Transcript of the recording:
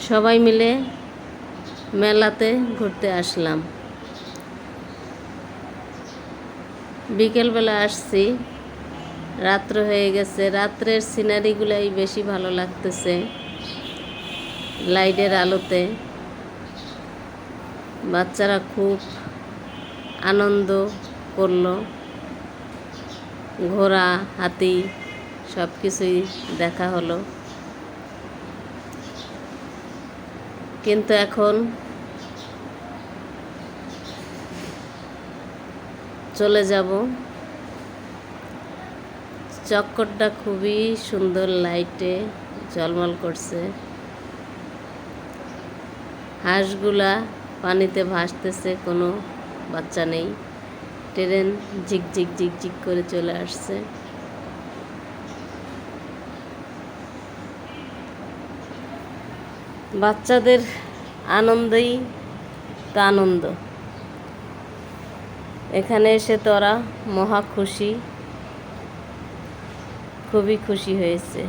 সবাই মিলে মেলাতে ঘুরতে আসলাম। বিকেলবেলা আসছি, রাত্র হয়ে গেছে। রাত্রের সিনারিগুলাই বেশি ভালো লাগতেছে লাইটের আলোতে। বাচ্চারা খুব আনন্দ করলো। ঘোড়া, হাতি সব কিছুই দেখা হলো। কিন্তু এখন চলে যাব। চক্করটা খুবই সুন্দর, লাইটে ঝলমল করছে। হাঁসগুলা পানিতে ভাসতেছে, কোনো বাচ্চা নেই। ট্রেন ঝিকঝিক ঝিকঝিক করে চলে আসছে। বাচ্চাদের আনন্দেই তো আনন্দ। এখানে এসে তোরা মহা খুশি, খুবই খুশি হয়েছে।